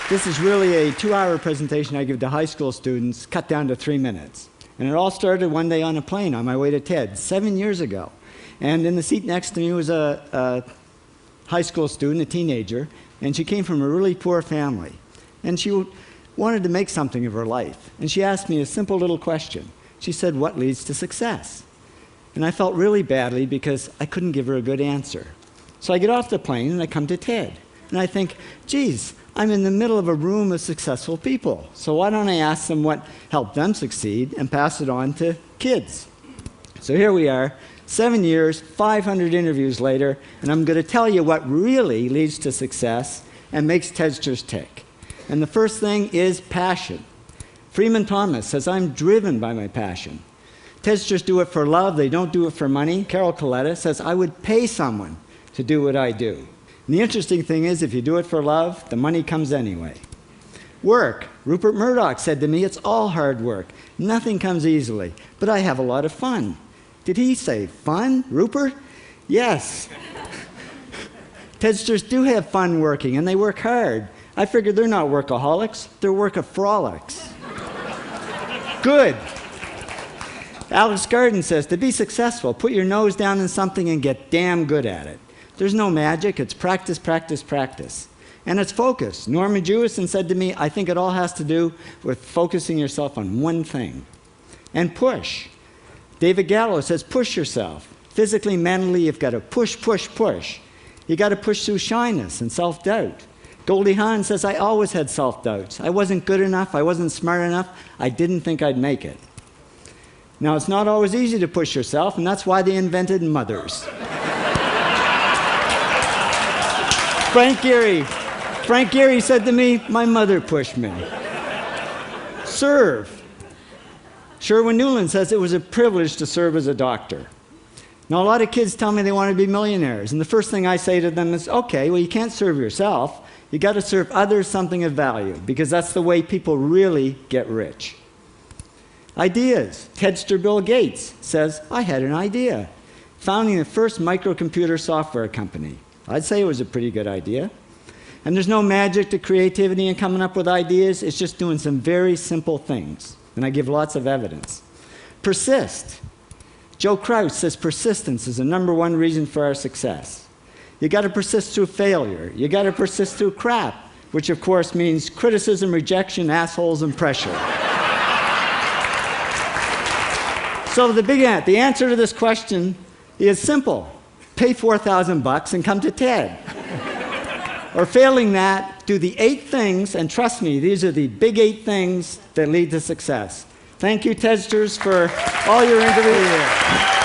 This is really a 2-hour presentation I give to high school students, cut down to 3 minutes. And it all started one day on a plane on my way to TED, 7 years ago. And in the seat next to me was a high school student, a teenager, and she came from a really poor family. And she wanted to make something of her life. And she asked me a simple little question. She said, "What leads to success?" And I felt really badly because I couldn't give her a good answer. So I get off the plane and I come to TED. And I think, geez, I'm in the middle of a room of successful people. So why don't I ask them what helped them succeed and pass it on to kids? So here we are, 7 years, 500 interviews later, and I'm going to tell you what really leads to success and makes TEDsters tick. And the first thing is passion. Freeman Thomas says, "I'm driven by my passion." TEDsters do it for love, they don't do it for money. Carol Coletta says, "I would pay someone to do what I do." And the interesting thing is, if you do it for love, the money comes anyway. Work. Rupert Murdoch said to me, "It's all hard work. Nothing comes easily, but I have a lot of fun." Did he say fun, Rupert? Yes. TEDsters do have fun working, and they work hard. I figured they're not workaholics, they're workaholics. Good. Alex Garden says, "To be successful, put your nose down in something and get damn good at it." There's no magic, it's practice, practice, practice. And it's focus. Norman Jewison said to me, "I think it all has to do with focusing yourself on one thing." And push. David Gallo says, "Push yourself. Physically, mentally, you've got to push, push, push. You got to push through shyness and self-doubt." Goldie Hawn says, "I always had self-doubts. I wasn't good enough, I wasn't smart enough, I didn't think I'd make it." Now, it's not always easy to push yourself, and that's why they invented mothers. Frank Gehry said to me, "My mother pushed me." Serve. Sherwin Newland says, "It was a privilege to serve as a doctor." Now, a lot of kids tell me they want to be millionaires, and the first thing I say to them is, okay, well, you can't serve yourself. You got to serve others something of value, because that's the way people really get rich. Ideas. TEDster Bill Gates says, "I had an idea. Founding the first microcomputer software company." I'd say it was a pretty good idea. And there's no magic to creativity and coming up with ideas. It's just doing some very simple things. And I give lots of evidence. Persist. Joe Kraus says persistence is the #1 reason for our success. You got to persist through failure. You got to persist through crap, which of course means criticism, rejection, assholes, and pressure. So the answer to this question is simple. Pay $4,000 and come to TED. Or failing that, do the 8 things, and trust me, these are the big 8 things that lead to success. Thank you, TEDsters, for all your interviews.